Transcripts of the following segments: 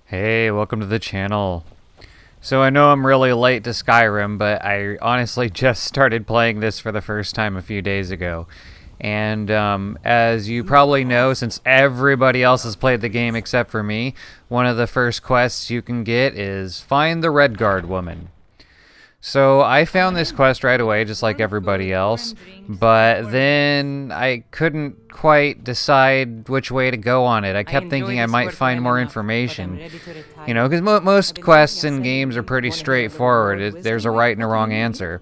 Hey, welcome to the channel. So I know I'm really late to Skyrim, but I honestly just started playing this for the first time a few days ago. And as you probably know, since everybody else has played the game except for me, one of the first quests you can get is find the Redguard Woman. So I found this quest right away, just like everybody else, but then I couldn't quite decide which way to go on it. I kept thinking I might find more information, you know, because most quests in games are pretty straightforward. There's a right and a wrong answer.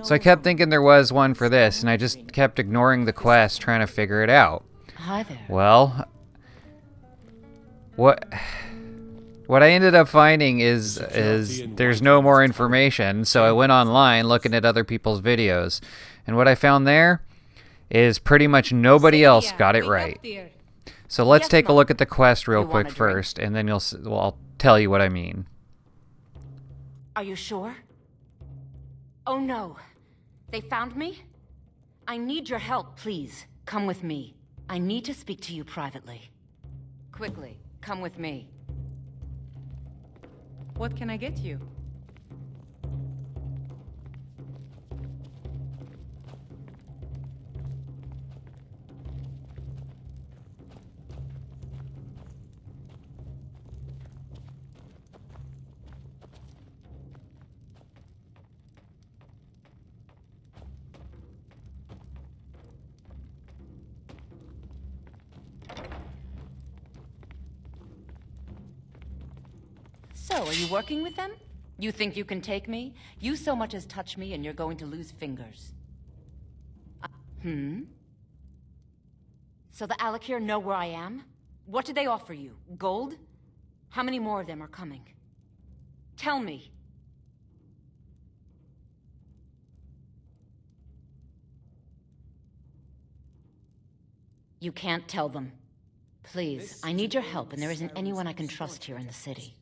So I kept thinking there was one for this, and I just kept ignoring the quest, trying to figure it out. Hi there. Well, what I ended up finding is there's no more information, so I went online looking at other people's videos, and what I found there is pretty much nobody else got it right. So let's take a look at the quest real quick first, and then I'll tell you what I mean. Are you sure? Oh no. They found me? I need your help, please. Come with me. I need to speak to you privately. Quickly, come with me. What can I get you? So, are you working with them? You think you can take me? You so much as touch me and you're going to lose fingers. So the alik'r know where I am? What did they offer you? Gold? How many more of them are coming? Tell me. You can't tell them. Please, I need your help, and there isn't anyone I can trust here in the city.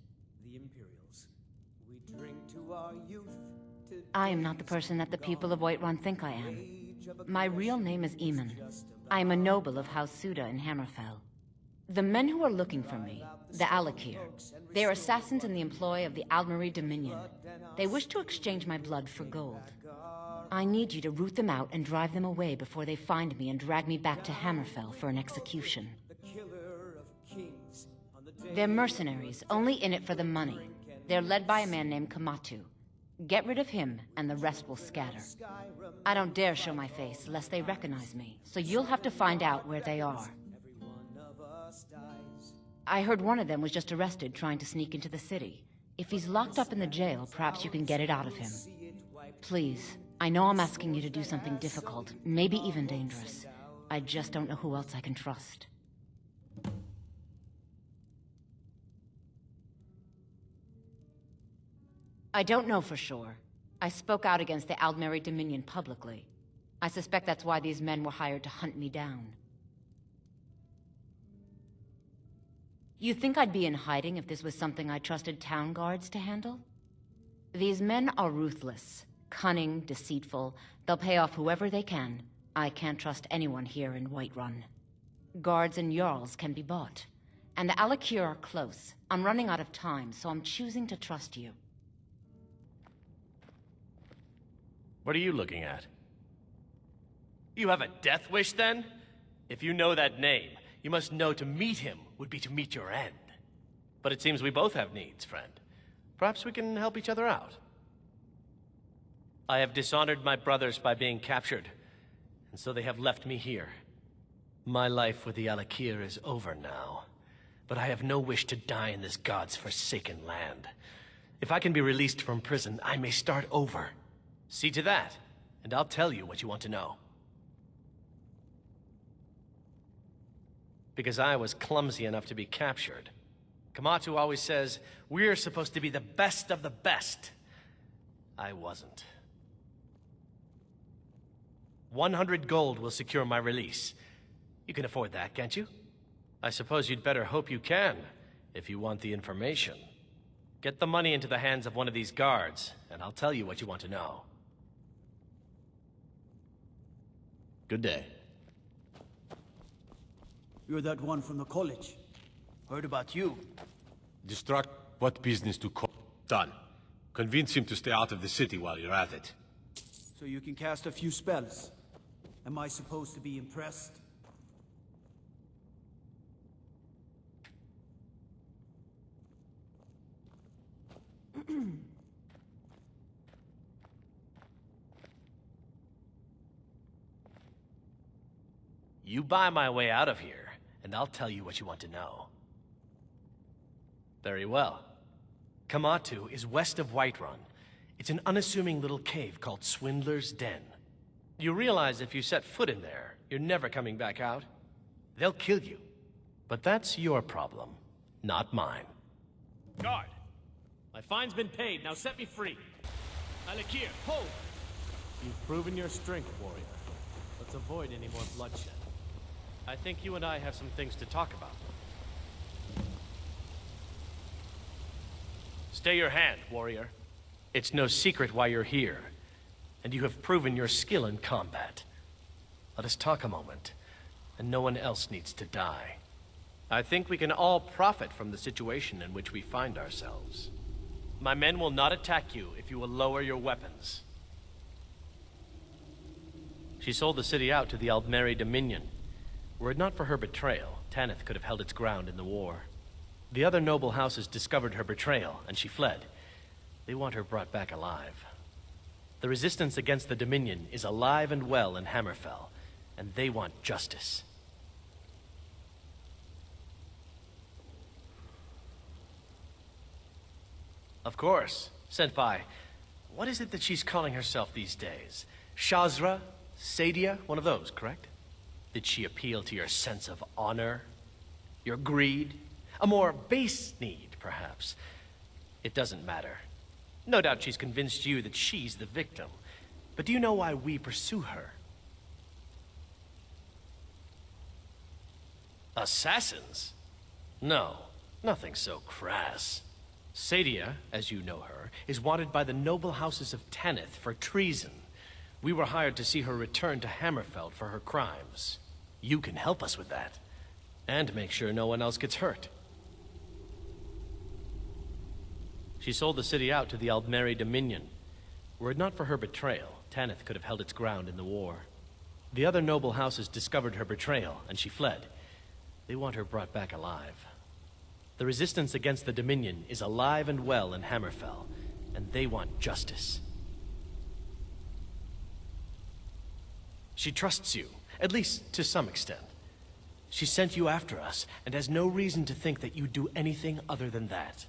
I am not the person that the people of Whiterun think I am. My real name is Eamon. I am a noble of House Saadia in Hammerfell. The men who are looking for me, the alik'r, they are assassins in the employ of the Aldmeri Dominion. They wish to exchange my blood for gold. I need you to root them out and drive them away before they find me and drag me back to Hammerfell for an execution. They're mercenaries, only in it for the money. They're led by a man named Kamatu. Get rid of him, and the rest will scatter. I don't dare show my face, lest they recognize me, so you'll have to find out where they are. I heard one of them was just arrested trying to sneak into the city. If he's locked up in the jail, perhaps you can get it out of him. Please, I know I'm asking you to do something difficult, maybe even dangerous. I just don't know who else I can trust. I don't know for sure. I spoke out against the Aldmeri Dominion publicly. I suspect that's why these men were hired to hunt me down. You think I'd be in hiding if this was something I trusted town guards to handle? These men are ruthless, cunning, deceitful. They'll pay off whoever they can. I can't trust anyone here in Whiterun. Guards and Jarls can be bought. And the alik'r are close. I'm running out of time, so I'm choosing to trust you. What are you looking at? You have a death wish, then? If you know that name, you must know to meet him would be to meet your end. But it seems we both have needs, friend. Perhaps we can help each other out. I have dishonored my brothers by being captured, and so they have left me here. My life with the alik'r is over now, but I have no wish to die in this god's forsaken land. If I can be released from prison, I may start over. See to that, and I'll tell you what you want to know. Because I was clumsy enough to be captured. Kamatu always says, we're supposed to be the best of the best. I wasn't. 100 gold will secure my release. You can afford that, can't you? I suppose you'd better hope you can, if you want the information. Get the money into the hands of one of these guards, and I'll tell you what you want to know. Good day. You're that one from the college. Heard about you. Destruct what business to call? Done. Convince him to stay out of the city while you're at it. So you can cast a few spells. Am I supposed to be impressed? You buy my way out of here, and I'll tell you what you want to know. Very well. Kamatu is west of Whiterun. It's an unassuming little cave called Swindler's Den. You realize if you set foot in there, you're never coming back out? They'll kill you. But that's your problem, not mine. Guard! My fine's been paid, now set me free. Alik'r, hold! You've proven your strength, warrior. Let's avoid any more bloodshed. I think you and I have some things to talk about. Stay your hand, warrior. It's no secret why you're here, and you have proven your skill in combat. Let us talk a moment, and no one else needs to die. I think we can all profit from the situation in which we find ourselves. My men will not attack you if you will lower your weapons. She sold the city out to the Aldmeri Dominion. Were it not for her betrayal, Tanith could have held its ground in the war. The other noble houses discovered her betrayal, and she fled. They want her brought back alive. The resistance against the Dominion is alive and well in Hammerfell, and they want justice. Of course, Senpai. What is it that she's calling herself these days? Shazra? Saadia? One of those, correct? Did she appeal to your sense of honor? Your greed? A more base need, perhaps? It doesn't matter. No doubt she's convinced you that she's the victim. But do you know why we pursue her? Assassins? No, nothing so crass. Saadia, as you know her, is wanted by the noble houses of Tanith for treason. We were hired to see her return to Hammerfell for her crimes. You can help us with that, and make sure no one else gets hurt. She sold the city out to the Aldmeri Dominion. Were it not for her betrayal, Tanith could have held its ground in the war. The other noble houses discovered her betrayal, and she fled. They want her brought back alive. The resistance against the Dominion is alive and well in Hammerfell, and they want justice. She trusts you, at least to some extent. She sent you after us, and has no reason to think that you'd do anything other than that.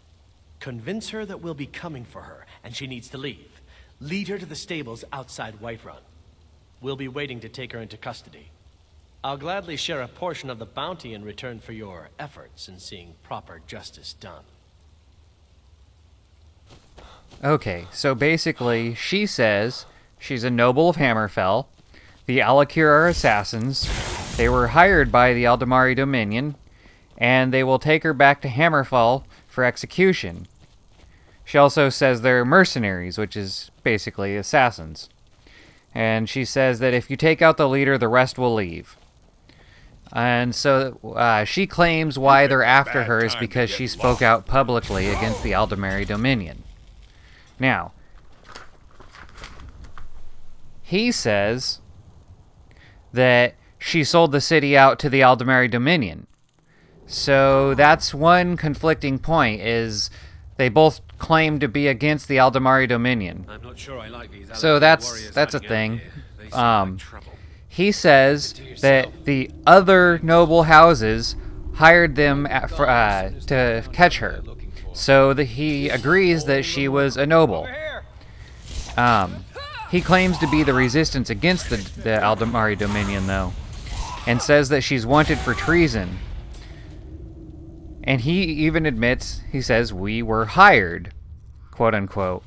Convince her that we'll be coming for her, and she needs to leave. Lead her to the stables outside Whiterun. We'll be waiting to take her into custody. I'll gladly share a portion of the bounty in return for your efforts in seeing proper justice done. Okay, so basically, she says she's a noble of Hammerfell. The alik'r are assassins. They were hired by the Aldmeri Dominion, and they will take her back to Hammerfell for execution. She also says they're mercenaries, which is basically assassins. And she says that if you take out the leader, the rest will leave. And so she claims why they're after her is because she spoke out publicly against the Aldmeri Dominion. Now, he says that she sold the city out to the Aldmeri Dominion. So that's one conflicting point, is they both claim to be against the Aldmeri Dominion. I'm not sure I like these. So that's a thing. He says that the other noble houses hired them to catch her. So he agrees that she was a noble. He claims to be the resistance against the Aldmeri Dominion, though, and says that she's wanted for treason. And he even admits, he says, we were hired, quote unquote,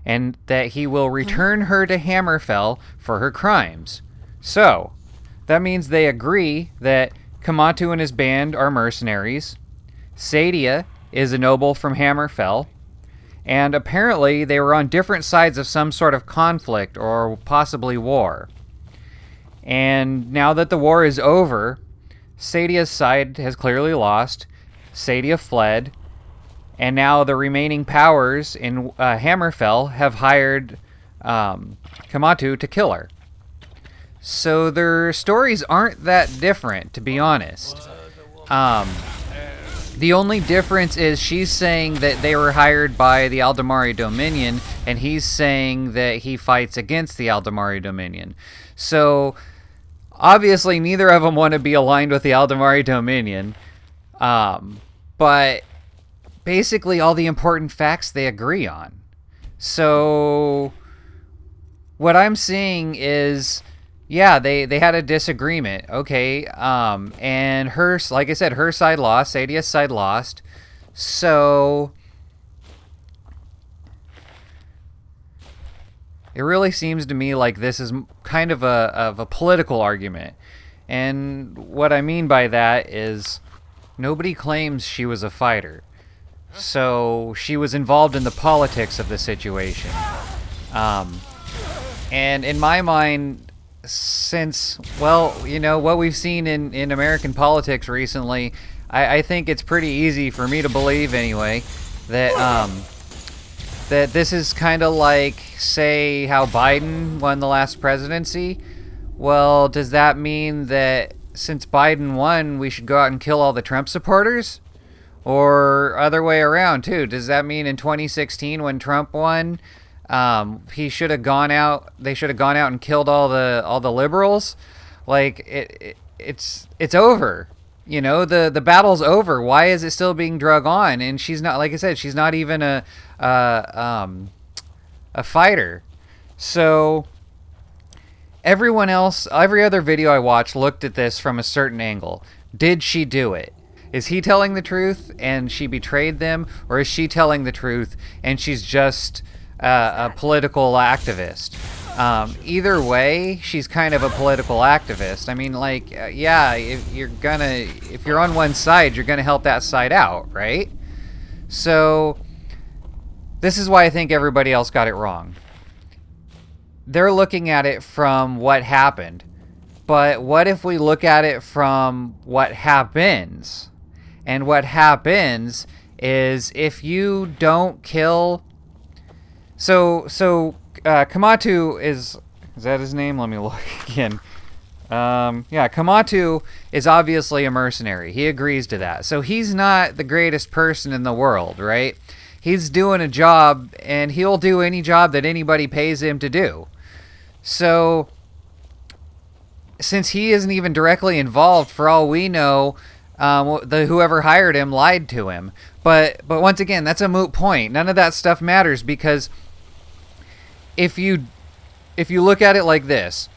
and that he will return her to Hammerfell for her crimes. So, that means they agree that Kamatu and his band are mercenaries, Saadia is a noble from Hammerfell, and apparently they were on different sides of some sort of conflict or possibly war. And now that the war is over, Saadia's side has clearly lost. Saadia fled, And now the remaining powers in Hammerfell have hired Kamatu to kill her. So their stories aren't that different, to be honest. The only difference is she's saying that they were hired by the Aldemari Dominion, and he's saying that he fights against the Aldemari Dominion. So, obviously, neither of them want to be aligned with the Aldemari Dominion. But, basically, all the important facts they agree on. So, what I'm seeing is... yeah, they had a disagreement. Okay, and her, like I said, her side lost. Saadia's side lost. So it really seems to me like this is kind of a political argument. And what I mean by that is nobody claims she was a fighter. So she was involved in the politics of the situation. And in my mind, since, well, you know, what we've seen in American politics recently, I think it's pretty easy for me to believe, anyway, that that this is kind of like, say, how Biden won the last presidency. Well, does that mean that since Biden won, we should go out and kill all the Trump supporters? Or other way around, too. Does that mean in 2016, when Trump won, he should have gone out. They should have gone out and killed all the liberals. Like it's over. You know, the battle's over. Why is it still being drug on? And she's not, like I said, she's not even a fighter. So everyone else, every other video I watched looked at this from a certain angle. Did she do it? Is he telling the truth and she betrayed them, or is she telling the truth and she's just a political activist? Either way, she's kind of a political activist. I mean, like, yeah, if you're on one side, you're gonna help that side out, right? So this is why I think everybody else got it wrong. They're looking at it from what happened, but what if we look at it from what happens? And what happens is if you don't kill... So Kamatu is that his name? Let me look again. Yeah, Kamatu is obviously a mercenary. He agrees to that. So he's not the greatest person in the world, right? He's doing a job, and he'll do any job that anybody pays him to do. So since he isn't even directly involved, for all we know, whoever hired him lied to him. But once again, that's a moot point. None of that stuff matters, because if you look at it like this,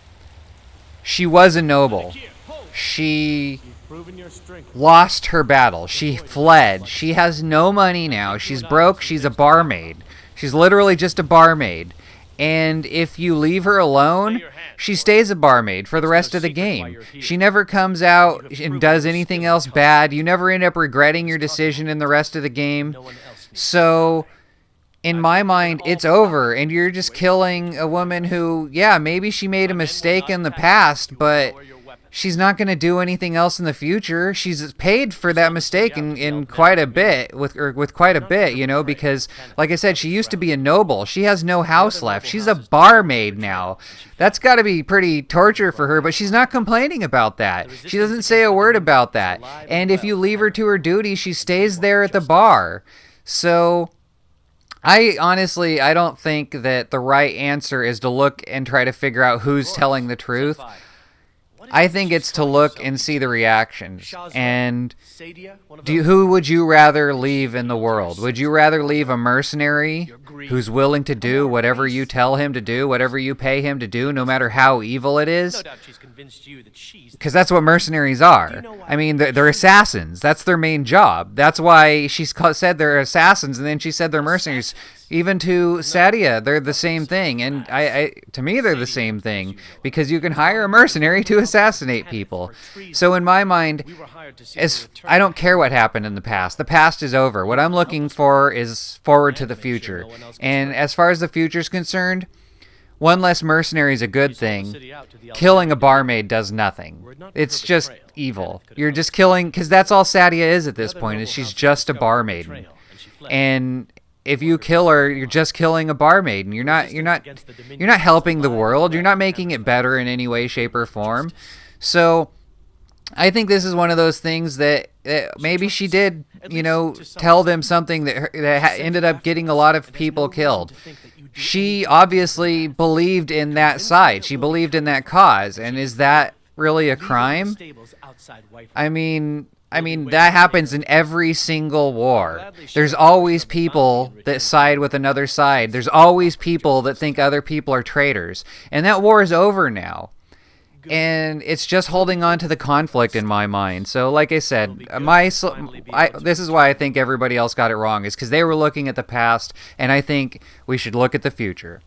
she was a noble. She lost her battle. She fled. She has no money now. She's broke. She's a barmaid. She's literally just a barmaid. And if you leave her alone, she stays a barmaid for the rest of the game. She never comes out and does anything else bad. You never end up regretting your decision in the rest of the game. So in my mind, it's over, and you're just killing a woman who, yeah, maybe she made a mistake in the past, but she's not going to do anything else in the future. She's paid for that mistake in quite a bit, with quite a bit, you know, because, like I said, she used to be a noble. She has no house left. She's a barmaid now. That's got to be pretty torture for her, but she's not complaining about that. She doesn't say a word about that. And if you leave her to her duty, she stays there at the bar. So I don't think that the right answer is to look and try to figure out who's telling the truth. I think it's to look and see the reactions. And who would you rather leave in the world? Would you rather leave a mercenary who's willing to do whatever you tell him to do, whatever you pay him to do, no matter how evil it is? Because that's what mercenaries are. I mean, they're assassins. That's their main job. That's why she said they're assassins, and then she said they're mercenaries. Even to Saadia, they're the same thing. And to me, they're the same thing, because you can hire a mercenary to assassinate people. So in my mind, I don't care what happened in the past. The past is over. What I'm looking for is forward to the future. And as far as the future is concerned, one less mercenary is a good thing. Killing a barmaid does nothing. It's just evil. You're just killing, because that's all Saadia is at this point, is she's just a barmaid. And if you kill her, you're just killing a barmaid. You're not helping the world. You're not making it better in any way, shape, or form. So I think this is one of those things that maybe she did, tell them something that ended up getting a lot of people killed. She obviously believed in that side. She believed in that cause. And is that really a crime? I mean, that happens in every single war. There's always people that side with another side. There's always people that think other people are traitors. And that war is over now. And it's just holding on to the conflict in my mind. So, like I said, this is why I think everybody else got it wrong, is because they were looking at the past, and I think we should look at the future.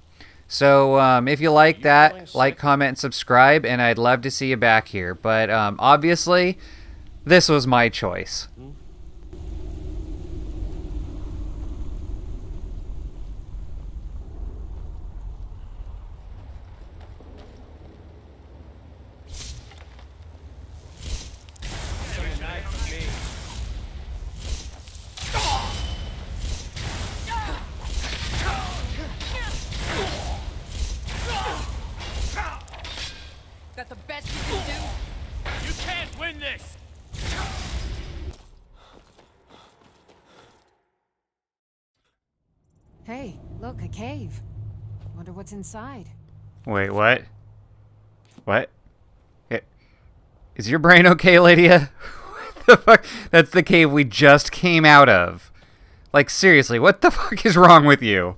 So, if you like that, like, comment, and subscribe, and I'd love to see you back here. But, obviously, this was my choice. That the best you can do? You can't win this! Hey, look, a cave. Wonder what's inside. Wait, what? What? Is your brain okay, Lydia? What the fuck? That's the cave we just came out of. Like, seriously, what the fuck is wrong with you?